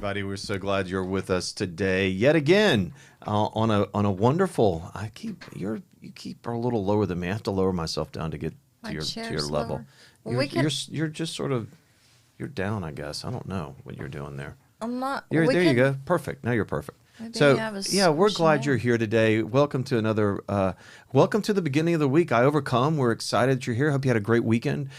everybody. We're so glad you're with us today, yet again, on a wonderful. You keep a little lower than me. I have to lower myself down to get to your level. Well, you're just sort of you're down, I guess. I don't know what you're doing there. I'm not. There you go. Perfect. Now you're perfect. We're glad you're here today. Welcome to welcome to the beginning of the week. I Overcome. We're excited that you're here. Hope you had a great weekend.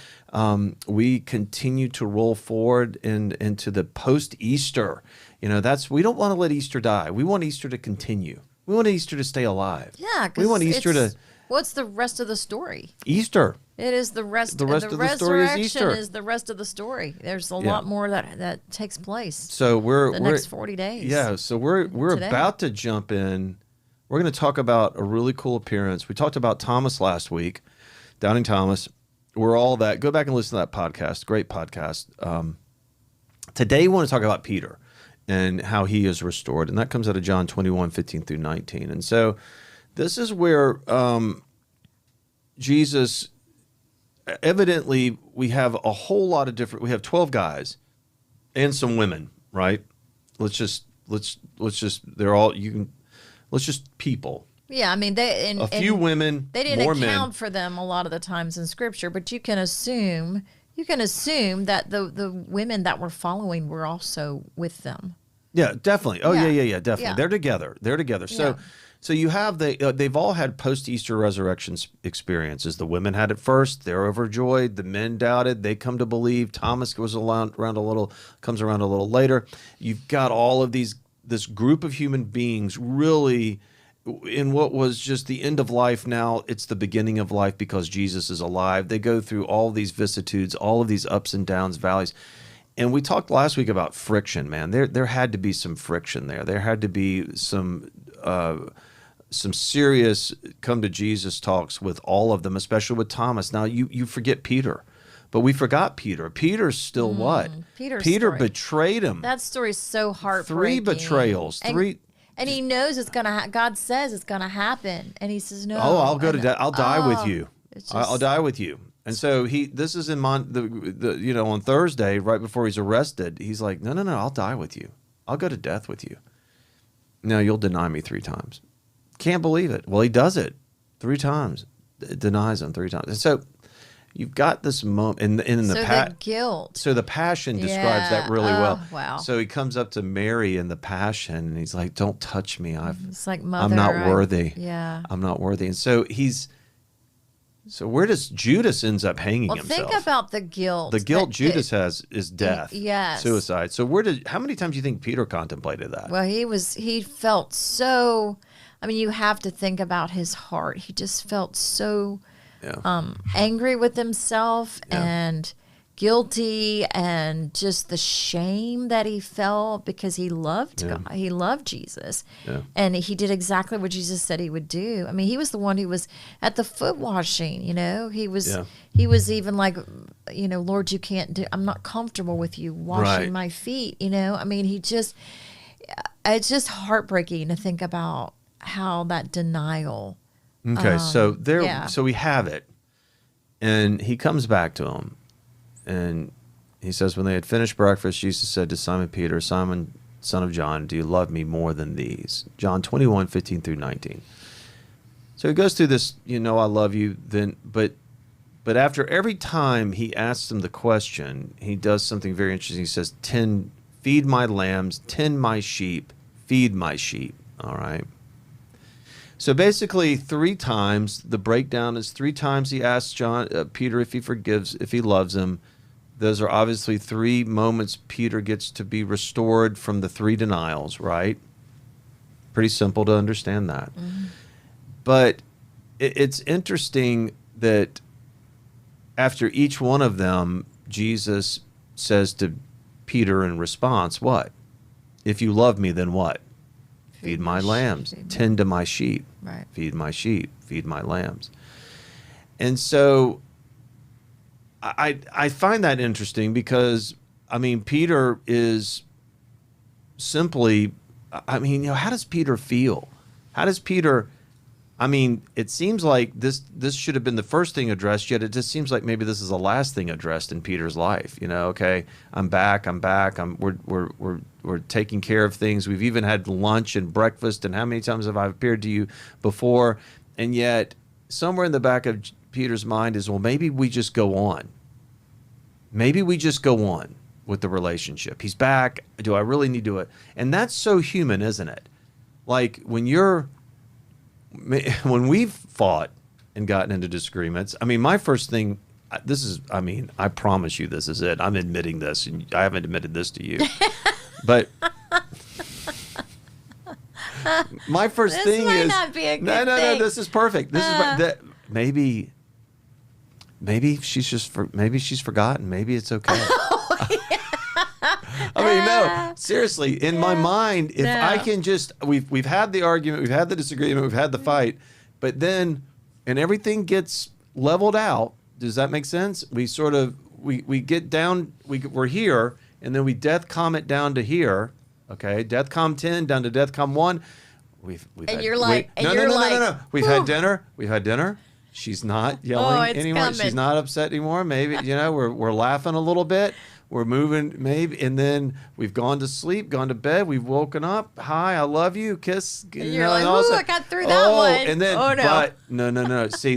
We continue to roll forward into the post-Easter. We don't want to let Easter die. We want Easter to continue. We want Easter to stay alive. Yeah, we want Easter to. What's the rest of the story? Easter. It is the rest. The rest of the story is Easter. Is the rest of the story. There's a lot more that takes place. So we're next 40 days. Yeah. So we're about to jump in. We're going to talk about a really cool appearance. We talked about Thomas last week, Doubting Thomas. We're all that. Go back and listen to that podcast. Great podcast. Today we want to talk about Peter and how he is restored, and that comes out of John 21:15-19. And so this is where Jesus. Evidently, we have a whole lot of different. We have 12 guys and some women, right? Let's just people. Yeah, I mean a few women. They didn't more account men. for them a lot of the times in Scripture, but you can assume that the women that were following were also with them. Yeah, definitely. Oh yeah, definitely. Yeah. They're together. So you have they've all had post-Easter resurrection experiences. The women had it first. They're overjoyed. The men doubted. They come to believe. Thomas comes around a little later. You've got all of this group of human beings really in what was just the end of life. Now it's the beginning of life because Jesus is alive. They go through all these vicissitudes, all of these ups and downs, valleys. And we talked last week about friction, man. There had to be some friction there. There had to be some serious come to Jesus talks with all of them, especially with Thomas. Now you forget Peter, but we forgot Peter. Peter's still what? Peter betrayed him. That story's so heartbreaking. 3 betrayals. And he knows it's gonna. God says it's gonna happen, and he says no. Oh, I'll go to death. I'll die with you. I'll die with you. And so this is in on Thursday, right before he's arrested. He's like, no, I'll die with you. I'll go to death with you. No, you'll deny me 3 times. Can't believe it. Well, he does it 3 times. Denies him 3 times. And so you've got this moment in the guilt. So the passion describes that really well. Wow. So he comes up to Mary in the passion and he's like, "Don't touch me. It's like, Mother, I'm not worthy. I'm not worthy." And so So where does Judas ends up hanging himself? Think about the guilt. The guilt Judas has is death. Yes. Suicide. So how many times do you think Peter contemplated that? Well, he felt so, I mean, you have to think about his heart. He just felt so angry with himself and guilty, and just the shame that he felt because he loved God. He loved Jesus. Yeah. And he did exactly what Jesus said he would do. I mean, he was the one who was at the foot washing, He was even like, Lord, you can't do, I'm not comfortable with you washing my feet, I mean, it's just heartbreaking to think about how that denial. Okay, so we have it. And he comes back to him. And he says, when they had finished breakfast, Jesus said to Simon Peter, "Simon, son of John, do you love me more than these?" John 21:15-19. So he goes through this, I love you. Then, but after every time he asks him the question, he does something very interesting. He says, feed my lambs, tend my sheep, feed my sheep. All right. So basically 3 times, the breakdown is 3 times he asks Peter if he loves him. Those are obviously 3 moments Peter gets to be restored from the 3 denials, right? Pretty simple to understand that. Mm-hmm. But it's interesting that after each one of them, Jesus says to Peter in response, what? If you love me, then what? Feed my lambs, tend to my sheep, feed my sheep, feed my lambs. And so I find that interesting because, Peter is simply, how does Peter feel? How does Peter I mean, it seems like this should have been the first thing addressed, yet it just seems like maybe this is the last thing addressed in Peter's life. You know, okay, I'm back. We're taking care of things. We've even had lunch and breakfast, and how many times have I appeared to you before? And yet, somewhere in the back of Peter's mind is, well, maybe we just go on. Maybe we just go on with the relationship. He's back. Do I really need to? And that's so human, isn't it? Like when we've fought and gotten into disagreements, I mean, my first thing, I promise you this is it. I'm admitting this, and I haven't admitted this to you. But my first thing is, not be a good no, thing. this is perfect. This is maybe she's forgotten. Maybe it's okay. I mean, no, seriously, in my mind, if I can just, we've had the argument, we've had the disagreement, we've had the fight, but then, and everything gets leveled out. Does that make sense? We sort of, we get down, we're here, and then we deathcom it down to here, okay? Deathcom 10 down to Deathcom 1. No. We've had dinner. She's not yelling anymore. Coming. She's not upset anymore. Maybe, we're laughing a little bit. We're moving, maybe, and then we've gone to sleep, gone to bed. We've woken up. Hi, I love you. Kiss. You're like, ooh, I got through that one. And then, but no. See,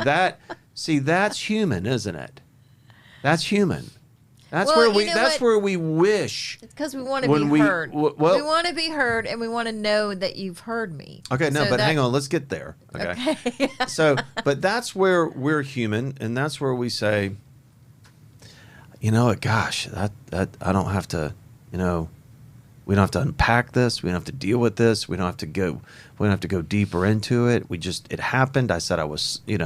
that's human, isn't it? That's human. That's where we wish. It's because we want to be heard. We want to be heard, and we want to know that you've heard me. Okay, hang on. Let's get there. Okay. But that's where we're human, and that's where we say, you know what, gosh, that I don't have to, we don't have to unpack this. We don't have to deal with this. We don't have to go deeper into it. It happened. I said I was, we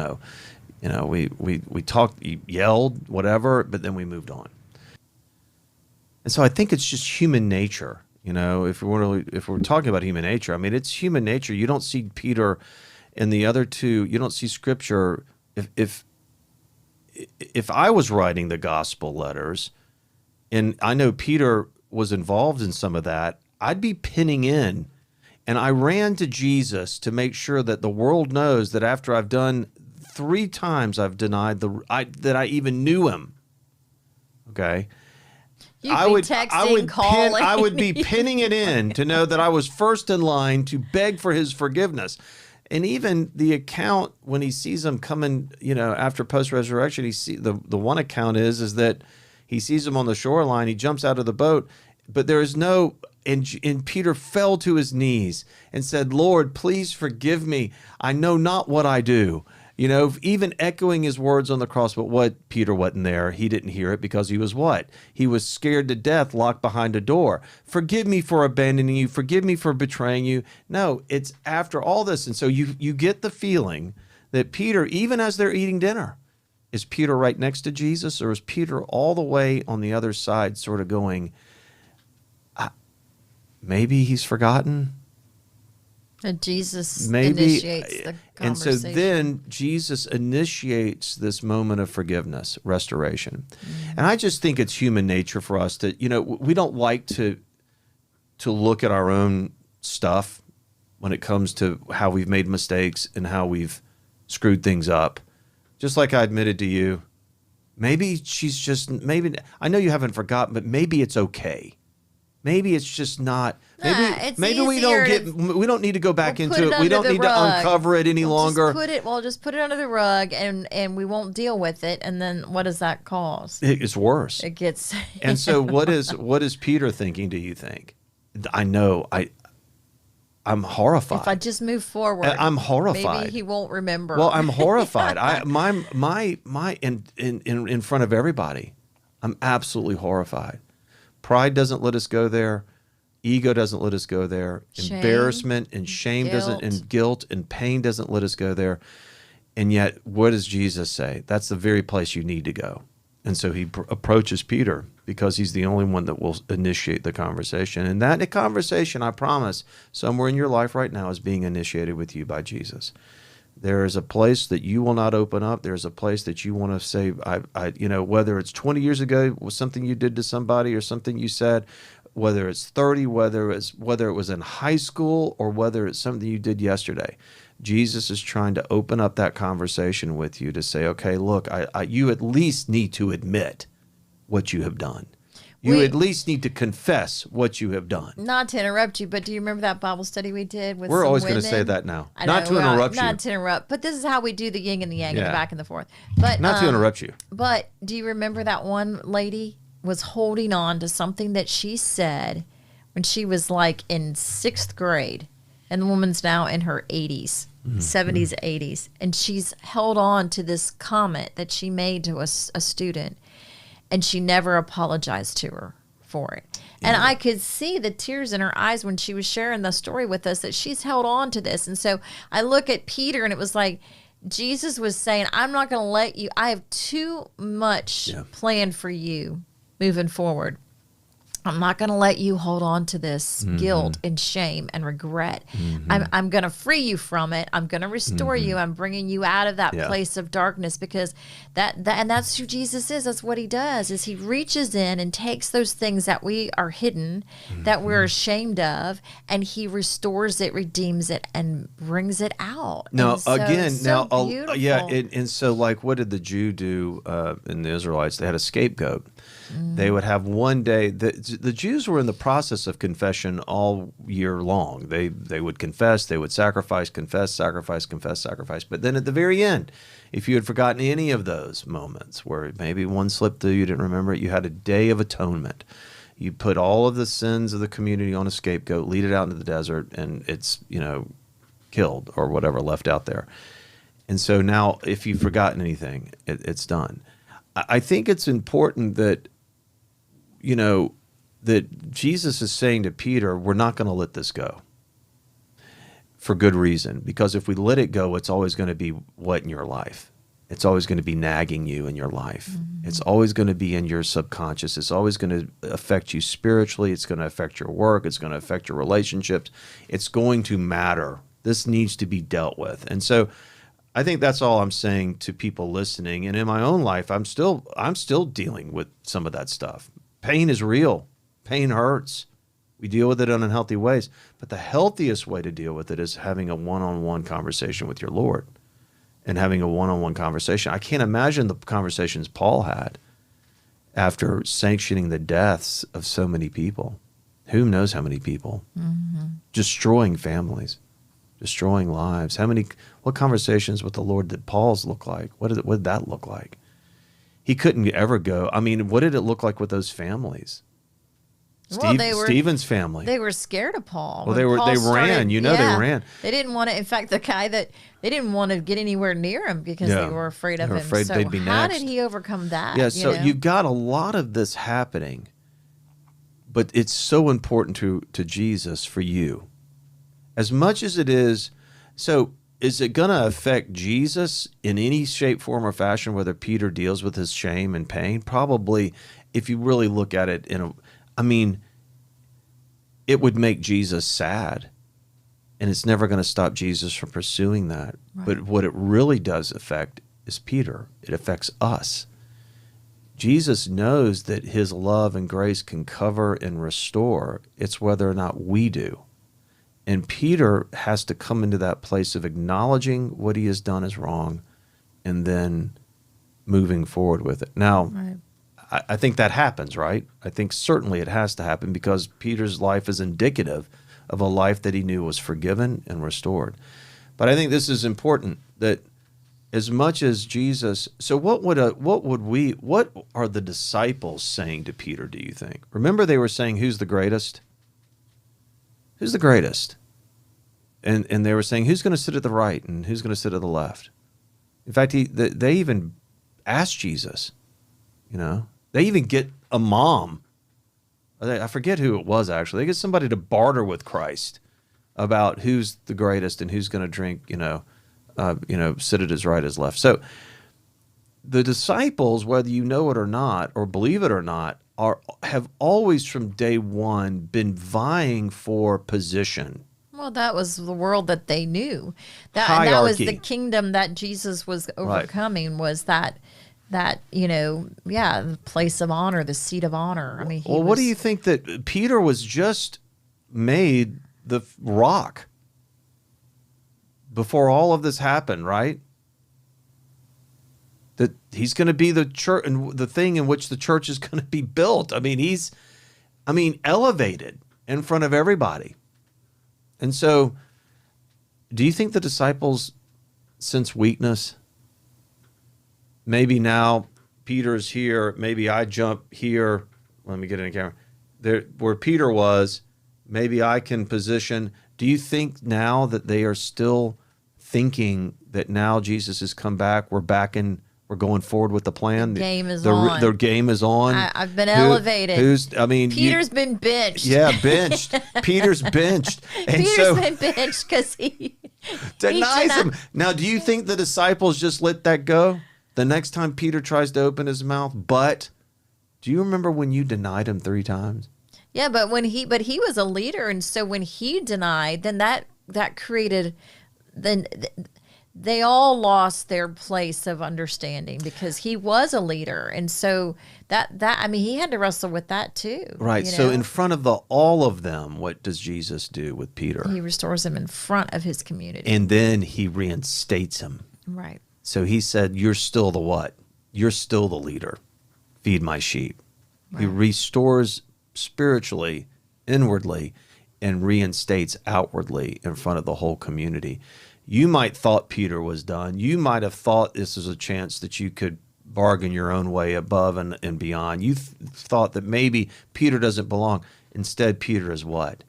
talked, yelled, whatever, but then we moved on. And so I think it's just human nature, if we're talking about human nature, I mean, it's human nature. You don't see Peter and the other two, you don't see Scripture. If I was writing the gospel letters, and I know Peter was involved in some of that, I'd be pinning in, and I ran to Jesus to make sure that the world knows that after I've done 3 times, I've denied that I even knew him. Okay, I would be pinning it in to know that I was first in line to beg for his forgiveness. And even the account when he sees him coming, after post-resurrection, he see the one account is that he sees him on the shoreline. He jumps out of the boat, but there is no. And Peter fell to his knees and said, "Lord, please forgive me. I know not what I do." Even echoing his words on the cross, but Peter wasn't there. He didn't hear it because he was what? He was scared to death, locked behind a door. Forgive me for abandoning you. Forgive me for betraying you. No, it's after all this. And so you get the feeling that Peter, even as they're eating dinner, is Peter right next to Jesus, or is Peter all the way on the other side sort of going, maybe he's forgotten? And Jesus initiates the conversation. And so then Jesus initiates this moment of forgiveness, restoration. Mm-hmm. And I just think it's human nature for us to, we don't like to look at our own stuff when it comes to how we've made mistakes and how we've screwed things up. Just like I admitted to you, maybe I know you haven't forgotten, but maybe it's okay. Maybe it's just not. Maybe we don't need to go back into it. We don't need to uncover it any longer. Just put it under the rug, and we won't deal with it. And then what does that cause? It's worse. It gets. And so what is Peter thinking? Do you think? I know. I'm horrified. If I just move forward, I'm horrified. Maybe he won't remember. Well, I'm horrified. In front of everybody, I'm absolutely horrified. Pride doesn't let us go there. Ego doesn't let us go there. Shame, embarrassment and shame and guilt and pain doesn't let us go there. And yet, what does Jesus say? That's the very place you need to go. And so he approaches Peter because he's the only one that will initiate the conversation. And that conversation, I promise, somewhere in your life right now is being initiated with you by Jesus. There is a place that you will not open up. There's a place that you want to say, whether it's 20 years ago was something you did to somebody or something you said, whether it's 30, whether it was in high school, or whether it's something you did yesterday. Jesus is trying to open up that conversation with you to say, okay, look, you at least need to admit what you have done. You at least need to confess what you have done. Not to interrupt you, but do you remember that Bible study we did with We're some always women? going to say that now. Not to interrupt, but this is how we do the yin and the yang and the back and the forth. But not to interrupt you. But do you remember that one lady was holding on to something that she said when she was like in 6th grade, and the woman's now in her 80s, 70s, 80s, and she's held on to this comment that she made to a student. And she never apologized to her for it. And I could see the tears in her eyes when she was sharing the story with us, that she's held on to this. And so I look at Peter, and it was like Jesus was saying, I'm not going to let you. I have too much planned for you moving forward. I'm not going to let you hold on to this guilt and shame and regret. I'm going to free you from it. I'm going to restore you. I'm bringing you out of that place of darkness, because and that's who Jesus is. That's what he does, is he reaches in and takes those things that we are hidden, that we're ashamed of, and he restores it, redeems it, and brings it out. Now, so, again, beautiful. and so like, what did the Jew do in the Israelites? They had a scapegoat. They would have one day. The Jews were in the process of confession all year long. They would confess, they would sacrifice, confess, sacrifice, confess, sacrifice. But then at the very end, if you had forgotten any of those moments where maybe one slipped through, you didn't remember it, you had a day of atonement. You put all of the sins of the community on a scapegoat, lead it out into the desert, and it's, killed or whatever, left out there. And so now if you've forgotten anything, it's done. I think it's important that, that Jesus is saying to Peter, we're not going to let this go for good reason. Because if we let it go, it's always going to be what in your life? It's always going to be nagging you in your life. It's always going to be in your subconscious. It's always going to affect you spiritually. It's going to affect your work. It's going to affect your relationships. It's going to matter. This needs to be dealt with. And so I think that's all I'm saying to people listening. And in my own life, I'm still dealing with some of that stuff. Pain is real. Pain hurts. We deal with it in unhealthy ways. But the healthiest way to deal with it is having a one-on-one conversation with your Lord and having a one-on-one conversation. I can't imagine the conversations Paul had after sanctioning the deaths of so many people. Who knows how many people? Destroying families, destroying lives. What conversations with the Lord did Paul's look like? What did that look like? He couldn't ever go. I mean, what did it look like with those families? Stephen's family. They were scared of Paul. Well, they ran. They ran. They didn't want to. In fact, the guy they didn't want to get anywhere near him because they were afraid of him. Afraid they'd be next. How did he overcome that? Yeah. So you got a lot of this happening, but it's so important to Jesus for you, as much as it is. So is it going to affect Jesus in any shape, form, or fashion? Whether Peter deals with his shame and pain, probably. If you really look at it it would make Jesus sad, and it's never going to stop Jesus from pursuing that. Right. But what it really does affect is Peter. It affects us. Jesus knows that his love and grace can cover and restore. It's whether or not we do. And Peter has to come into that place of acknowledging what he has done is wrong and then moving forward with it. Now, right. I think that happens, right? I think certainly it has to happen because Peter's life is indicative of a life that he knew was forgiven and restored. But I think this is important, that as much as Jesus, so what are the disciples saying to Peter, do you think? Remember they were saying, who's the greatest? Who's the greatest? And they were saying, who's going to sit at the right and who's going to sit at the left? In fact, they even asked Jesus, They even get a mom. I forget who it was, actually. They get somebody to barter with Christ about who's the greatest and who's going to drink, sit at his right, his left. So the disciples, whether you know it or not, or believe it or not, have always from day one been vying for position. Well, that was the world that they knew. That was the kingdom that Jesus was overcoming, right. was that the place of honor, the seat of honor. I mean, what do you think that Peter was just made the rock before all of this happened, right? That he's going to be the church and the thing in which the church is going to be built. I mean, he's elevated in front of everybody. And so, do you think the disciples sense weakness? Maybe now Peter's here. Maybe I jump here. Let me get in the camera. There, where Peter was, maybe I can position. Do you think now that they are still thinking that now Jesus has come back, we're going forward with the plan? The game is on. Their game is on. I've been elevated. Peter's been benched. Yeah, benched. Peter's benched. And Peter's been benched because he denies him. Now, do you think the disciples just let that go? The next time Peter tries to open his mouth, but do you remember when you denied him 3 times? Yeah, but he was a leader, and so when he denied, then that created, then they all lost their place of understanding because he was a leader, and so he had to wrestle with that too. Right. So in front of all of them, what does Jesus do with Peter? He restores him in front of his community, and then he reinstates him. Right. So he said, "You're still the what? You're still the leader. Feed my sheep." Right. He restores spiritually, inwardly, and reinstates outwardly in front of the whole community. You might thought Peter was done. You might have thought this was a chance that you could bargain your own way above and beyond. You thought that maybe Peter doesn't belong. Instead, Peter is what?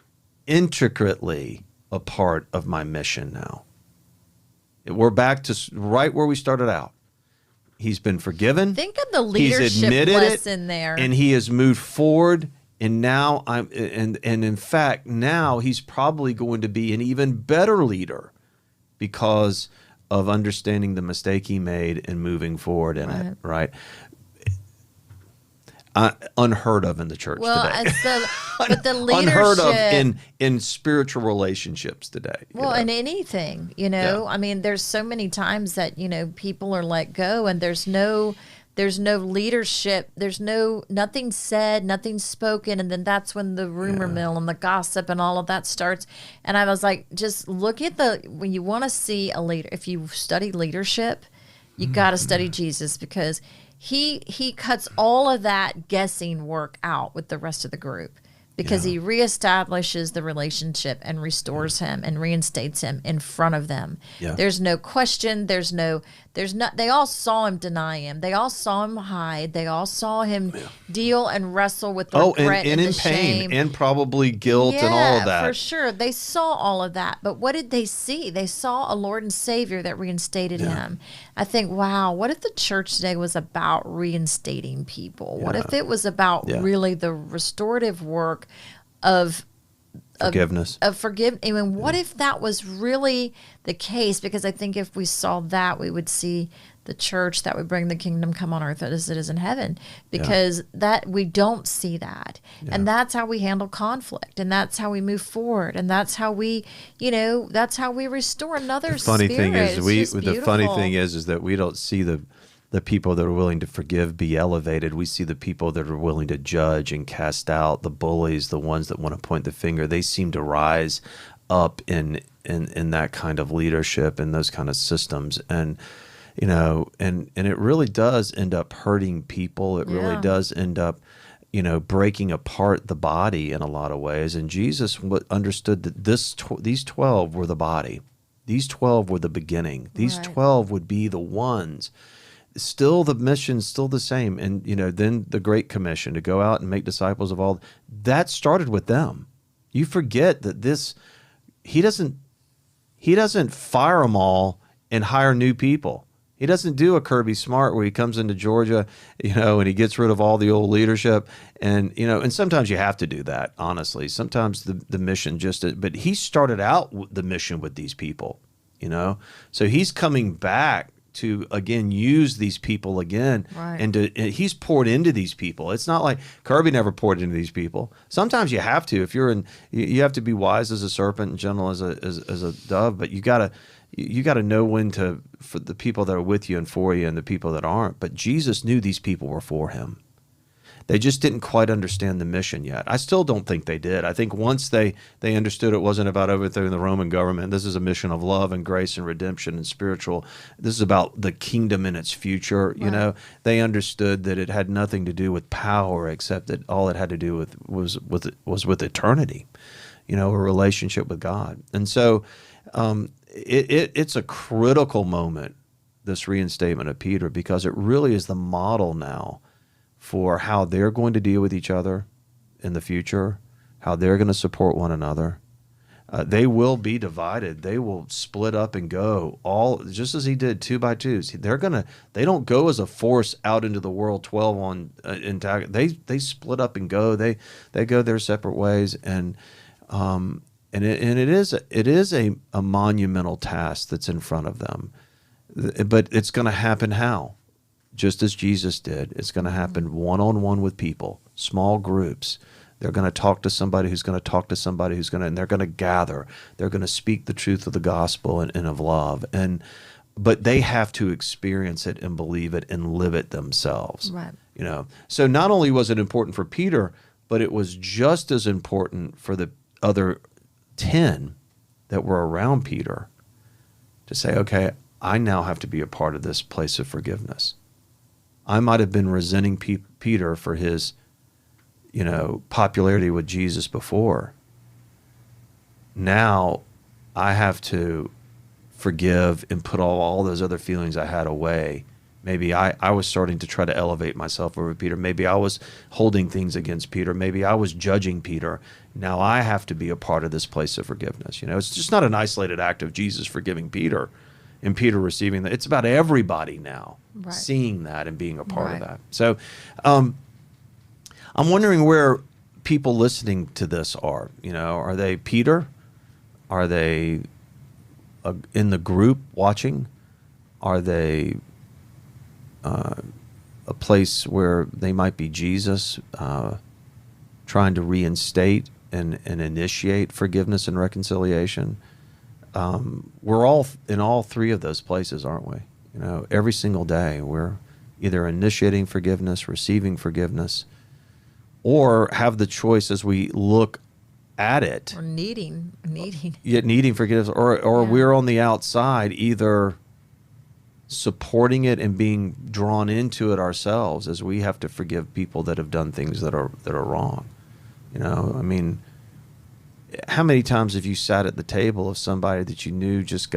Intricately a part of my mission now. We're back to right where we started out. He's been forgiven. Think of the leadership lesson there. And he has moved forward. And now in fact, now he's probably going to be an even better leader because of understanding the mistake he made and moving forward in it, right? Unheard of in the church today. But the leadership, unheard of in spiritual relationships today. Well, in anything, I mean, there's so many times that people are let go, and there's no leadership. There's nothing said, nothing spoken, and then that's when the rumor mill and the gossip and all of that starts. And I was like, just look at when you want to see a leader. If you study leadership, you got to study Jesus, because he cuts all of that guessing work out with the rest of the group, because he reestablishes the relationship and restores him and reinstates him in front of them. Yeah. There's no question. There's not. They all saw him deny him. They all saw him hide. They all saw him deal and wrestle with the regret and in the pain shame and probably guilt and all of that. Yeah, for sure. They saw all of that. But what did they see? They saw a Lord and Savior that reinstated him. I think, wow, what if the church today was about reinstating people? What if it was about really the restorative work of forgiveness? I mean, what if that was really the case? Because I think if we saw that, we would see the church that would bring the kingdom come on earth as it is in heaven. Because that we don't see that. And that's how we handle conflict, and that's how we move forward, and that's how we, that's how we restore another funny spirit. The funny thing is that we don't see the people that are willing to forgive be elevated. We see the people that are willing to judge and cast out, the bullies, the ones that want to point the finger. They seem to rise up in that kind of leadership and those kind of systems. And and it really does end up hurting people. It really does end up breaking apart the body in a lot of ways. And Jesus understood that these 12 were the body. These 12 were the beginning. These 12 would be the ones. Still, the mission's still the same. And, then the Great Commission to go out and make disciples of all, that started with them. You forget that he doesn't fire them all and hire new people. He doesn't do a Kirby Smart where he comes into Georgia, and he gets rid of all the old leadership. And, and sometimes you have to do that, honestly. Sometimes the mission but he started out the mission with these people, So he's coming back to again use these people again, and he's poured into these people. It's not like Kirby never poured into these people. Sometimes you have to. If you have to be wise as a serpent and gentle as a dove, but you gotta you got to know when to, for the people that are with you and for you and the people that aren't. But Jesus knew these people were for him. They just didn't quite understand the mission yet. I still don't think they did. I think once they understood it wasn't about overthrowing the Roman government. This is a mission of love and grace and redemption and spiritual. This is about the kingdom and its future. Right. You know, they understood that it had nothing to do with power, except that all it had to do with was with eternity. You know, a relationship with God. And so it's a critical moment, this reinstatement of Peter, because it really is the model now for how they're going to deal with each other in the future, how they're going to support one another. They will be divided. They will split up and go, all just as he did 2 by 2s. They don't go as a force out into the world 12 on intact. They split up and go. They go their separate ways, and it is a monumental task that's in front of them. But it's going to happen how? Just as Jesus did. It's going to happen one-on-one with people, small groups. They're going to talk to somebody who's going to talk to somebody who's going to, and they're going to gather. They're going to speak the truth of the gospel and of love. But they have to experience it and believe it and live it themselves. Right. You know. So not only was it important for Peter, but it was just as important for the other 10 that were around Peter to say, okay, I now have to be a part of this place of forgiveness. I might have been resenting Peter for his, popularity with Jesus before. Now I have to forgive and put all those other feelings I had away. Maybe I was starting to try to elevate myself over Peter. Maybe I was holding things against Peter. Maybe I was judging Peter. Now I have to be a part of this place of forgiveness. It's just not an isolated act of Jesus forgiving Peter and Peter receiving that. It's about everybody now seeing that and being a part of that. So I'm wondering where people listening to this are. Are they Peter? Are they in the group watching? Are they a place where they might be Jesus trying to reinstate and initiate forgiveness and reconciliation? We're all in all three of those places, aren't we? Every single day we're either initiating forgiveness, receiving forgiveness, or have the choice as we look at it. Or needing forgiveness, or we're on the outside either supporting it and being drawn into it ourselves as we have to forgive people that have done things that are wrong. How many times have you sat at the table of somebody that you knew just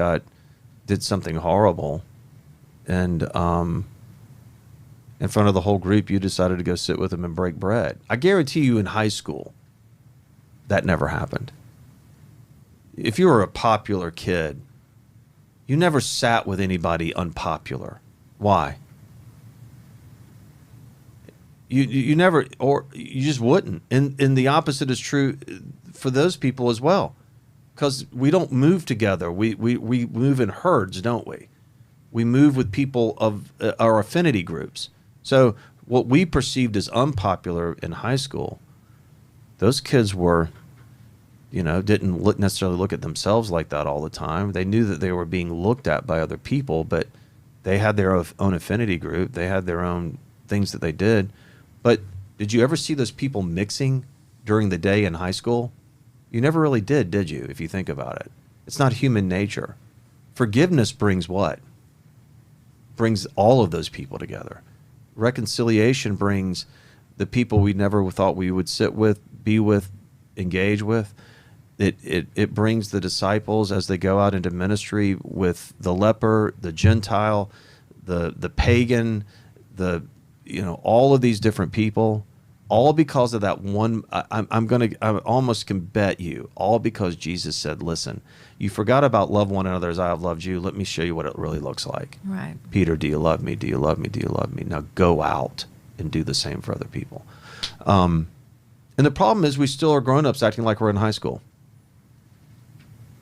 did something horrible, and in front of the whole group you decided to go sit with them and break bread? I guarantee you in high school that never happened. If you were a popular kid, you never sat with anybody unpopular. Why? You never, or you just wouldn't. And the opposite is true for those people as well, because we don't move together. We move in herds, don't we? We move with people of our affinity groups. So what we perceived as unpopular in high school, those kids were, didn't necessarily look at themselves like that all the time. They knew that they were being looked at by other people, but they had their own affinity group. They had their own things that they did. But did you ever see those people mixing during the day in high school? You never really did you, if you think about it? It's not human nature. Forgiveness brings what? Brings all of those people together. Reconciliation brings the people we never thought we would sit with, be with, engage with. It brings the disciples as they go out into ministry with the leper, the Gentile, the pagan, all of these different people, all because of that one. I almost can bet you, all because Jesus said, listen, you forgot about love one another as I have loved you. Let me show you what it really looks like. Right. Peter, do you love me? Do you love me? Do you love me? Now go out and do the same for other people. And the problem is we still are grown-ups acting like we're in high school.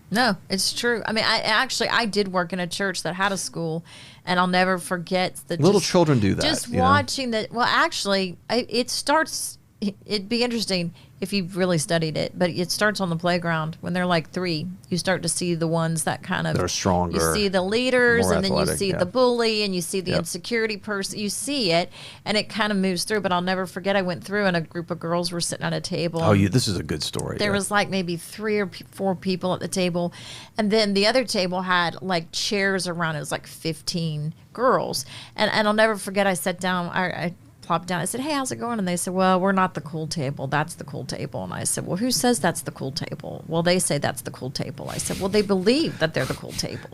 No, it's true. I mean, I did work in a church that had a school, and I'll never forget the little children do that. Just watching that. Well, actually, it'd be interesting. if you've really studied it. But it starts on the playground. When they're like 3, you start to see the ones that kind of... They're stronger. You see the leaders, and athletic, then you see the bully, and you see the insecurity person. You see it, and it kind of moves through. But I'll never forget, I went through, and a group of girls were sitting at a table. Oh, this is a good story. There was like maybe 3 or 4 people at the table. And then the other table had like chairs around. It was like 15 girls. And I'll never forget, I sat down, I plopped down. I said, hey, how's it going? And they said, well, we're not the cool table. That's the cool table. And I said, well, who says that's the cool table? Well, they say that's the cool table. I said, well, they believe that they're the cool table.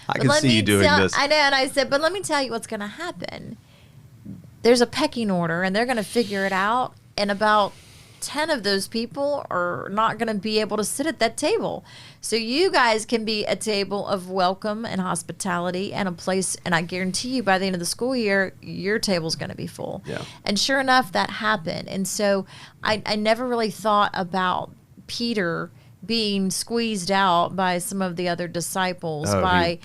I can see you doing this. I know. And I said, but let me tell you what's going to happen. There's a pecking order, and they're going to figure it out. And about 10 of those people are not going to be able to sit at that table. So you guys can be a table of welcome and hospitality and a place, and I guarantee you by the end of the school year, your table's going to be full. Yeah. And sure enough, that happened. And so I never really thought about Peter being squeezed out by some of the other disciples.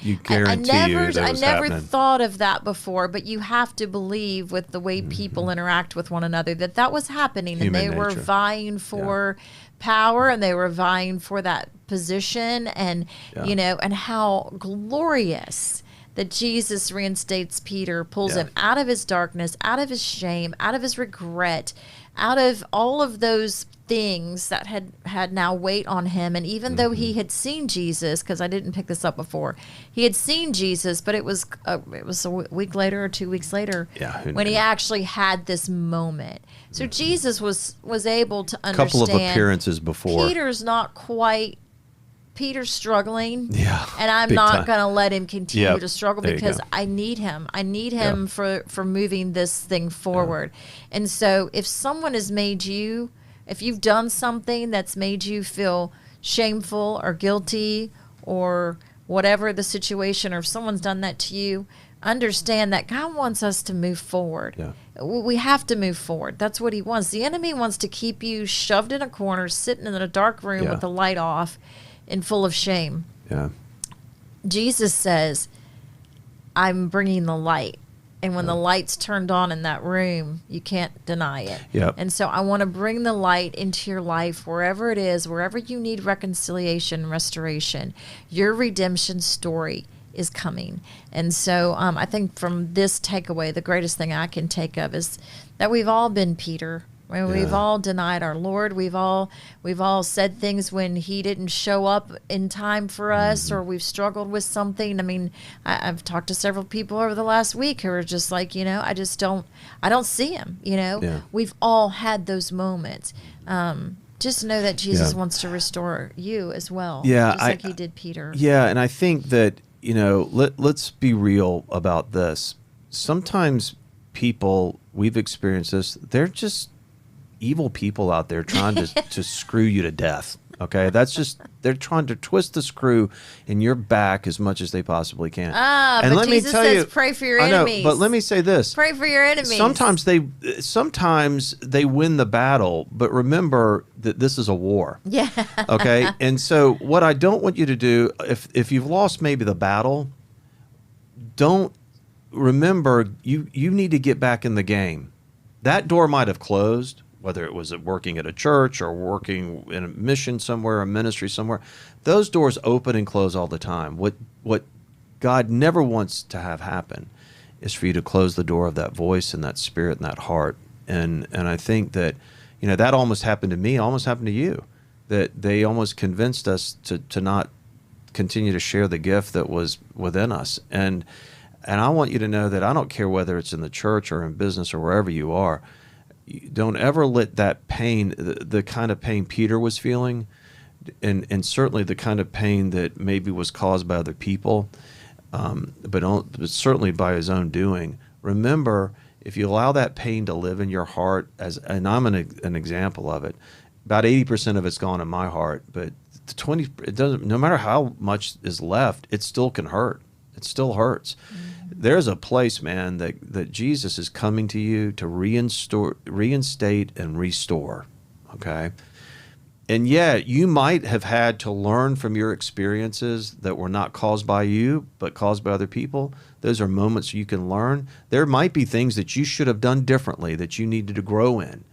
You guarantee I never thought of that before, but you have to believe with the way people interact with one another that was happening. Human and they were nature. vying for power, and they were vying for that position, and and how glorious that Jesus reinstates Peter, pulls him out of his darkness, out of his shame, out of his regret, out of all of those things that had now weight on him. And even though he had seen Jesus, because I didn't pick this up before, he had seen Jesus, but it was a week later or 2 weeks later when he actually had this moment. So Jesus was able to understand. A couple of appearances before. Peter's struggling, and I'm big not time. going to let him continue to struggle because go. I need him. I need him for moving this thing forward. And so if someone has made you, if you've done something that's made you feel shameful or guilty or whatever the situation, or if someone's done that to you, understand that God wants us to move forward. Yeah. We have to move forward. That's what he wants. The enemy wants to keep you shoved in a corner, sitting in a dark room with the light off and full of shame. Yeah. Jesus says, I'm bringing the light. And when the light's turned on in that room, you can't deny it. Yep. And so I want to bring the light into your life, wherever it is, wherever you need reconciliation, restoration. Your redemption story is coming. And so I think from this takeaway, the greatest thing I can take of is that we've all been Peter. We've all denied our Lord. We've all said things when he didn't show up in time for us, or we've struggled with something. I mean, I've talked to several people over the last week who are just like, I don't see him. We've all had those moments. Just know that Jesus wants to restore you as well. Yeah, just like he did Peter. Yeah, and I think that let's be real about this. Sometimes people, we've experienced this. They're just evil people out there trying to screw you to death. Okay, they're trying to twist the screw in your back as much as they possibly can. And but Jesus says, pray for your enemies. But let me say this: pray for your enemies. Sometimes they win the battle, but remember that this is a war. Yeah. Okay, and so what I don't want you to do, if you've lost maybe the battle, don't remember you need to get back in the game. That door might have closed, whether it was working at a church or working in a mission somewhere, a ministry somewhere. Those doors open and close all the time. What God never wants to have happen is for you to close the door of that voice and that spirit and that heart. And I think that, that almost happened to me, almost happened to you, that they almost convinced us to not continue to share the gift that was within us. And I want you to know that I don't care whether it's in the church or in business or wherever you are. Don't ever let that pain, the kind of pain Peter was feeling, and certainly the kind of pain that maybe was caused by other people, but certainly by his own doing. Remember, if you allow that pain to live in your heart, and I'm an example of it, about 80% of it's gone in my heart, but the 20, it doesn't. No matter how much is left, it still can hurt. It still hurts. Mm-hmm. There's a place, man, that Jesus is coming to you to reinstate and restore, okay? And yet, you might have had to learn from your experiences that were not caused by you, but caused by other people. Those are moments you can learn. There might be things that you should have done differently that you needed to grow in.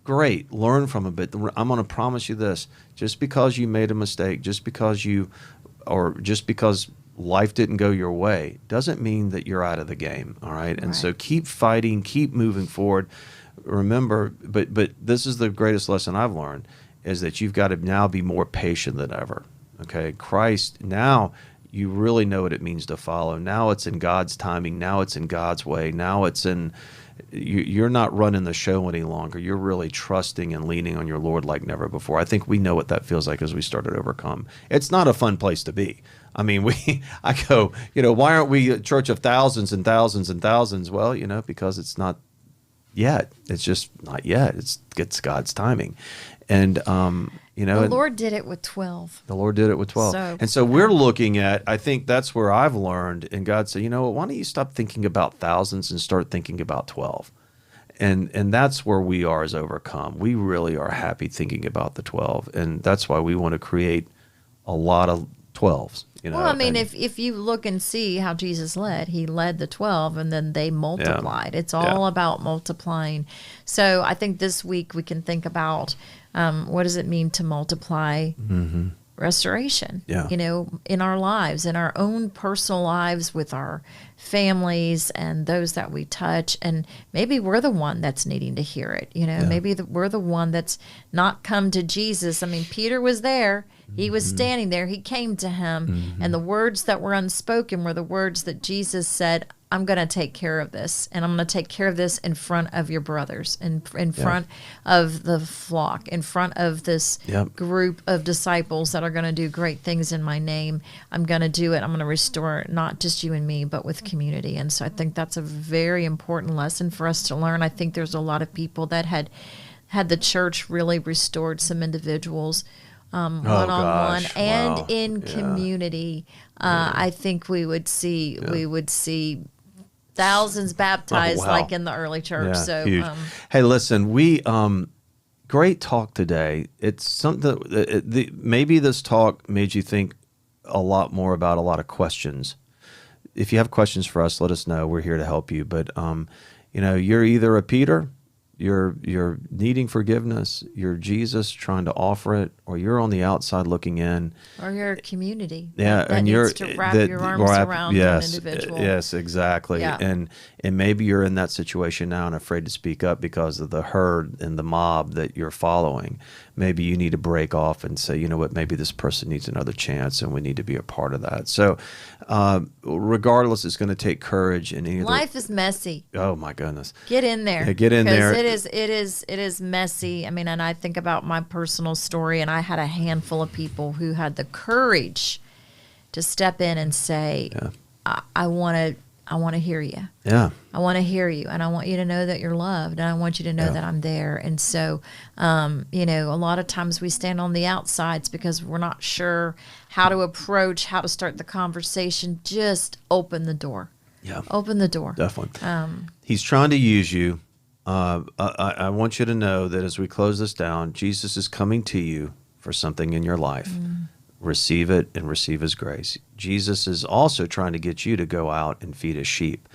great, learn from it. But I'm going to promise you this: just because you made a mistake, just because life didn't go your way, doesn't mean that you're out of the game. All right. And so keep fighting, keep moving forward. Remember, but this is the greatest lesson I've learned, is that you've got to now be more patient than ever. Okay. Christ, now you really know what it means to follow. Now it's in God's timing. Now it's in God's way. Now it's in, you're not running the show any longer. You're really trusting and leaning on your Lord like never before. I think we know what that feels like as we started Overcome. It's not a fun place to be. I mean, I go, why aren't we a church of thousands and thousands and thousands? Well, because it's not yet. It's just not yet. It's God's timing. And, the Lord did it with 12. The Lord did it with 12. So we're looking at, I think that's where I've learned, and God said, why don't you stop thinking about thousands and start thinking about 12? And that's where we are as Overcome. We really are happy thinking about the 12. And that's why we want to create a lot of 12s. Well, I mean, if you look and see how Jesus led, he led the 12 and then they multiplied. It's all about multiplying. So I think this week we can think about what does it mean to multiply restoration, in our lives, in our own personal lives, with our families and those that we touch. And maybe we're the one that's needing to hear it. Maybe we're the one that's not come to Jesus. I mean, Peter was there. He was standing there. He came to him. And the words that were unspoken were the words that Jesus said, I'm going to take care of this. And I'm going to take care of this in front of your brothers, in front of the flock, in front of this group of disciples that are going to do great things in my name. I'm going to do it. I'm going to restore not just you and me, but with community. And so I think that's a very important lesson for us to learn. I think there's a lot of people that had the church really restored some individuals one-on-one and in community. I think we would see thousands baptized like in the early church. So huge. Hey, listen, we great talk today. It's something maybe this talk made you think a lot more about a lot of questions. If you have questions for us, let us know. We're here to help you. But you're either a Peter, you're needing forgiveness, you're Jesus trying to offer it, or you're on the outside looking in, or you're a community. And needs to wrap your arms around an individual. Yes, exactly. Yeah. And maybe you're in that situation now and afraid to speak up because of the herd and the mob that you're following. Maybe you need to break off and say, you know what, maybe this person needs another chance, and we need to be a part of that. So, regardless, it's going to take courage. And life is messy. Oh my goodness! Get in there. Yeah, get in there. It is messy. I mean, and I think about my personal story, and I had a handful of people who had the courage to step in and say, I want to hear you. Yeah. I want to hear you, and I want you to know that you're loved, and I want you to know that I'm there. And so, a lot of times we stand on the outsides because we're not sure how to approach, how to start the conversation. Just open the door. Yeah. Open the door. Definitely. He's trying to use you. I want you to know that as we close this down, Jesus is coming to you for something in your life. Receive it and receive his grace. Jesus is also trying to get you to go out and feed his sheep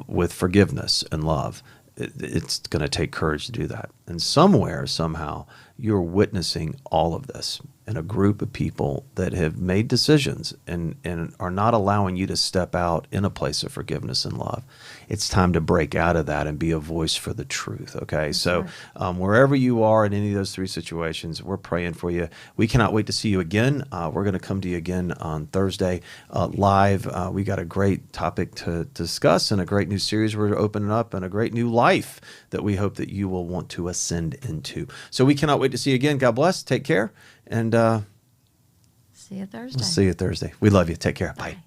with forgiveness and love. It's going to take courage to do that. And somewhere, somehow, you're witnessing all of this in a group of people that have made decisions and are not allowing you to step out in a place of forgiveness and love. It's time to break out of that and be a voice for the truth, okay? That's so right. Wherever you are in any of those three situations, we're praying for you. We cannot wait to see you again. We're going to come to you again on Thursday live. We got a great topic to discuss and a great new series we're opening up and a great new life that we hope that you will want to ascend into. So we cannot wait to see you again. God bless. Take care. And see you Thursday. We'll see you Thursday. We love you. Take care. Bye.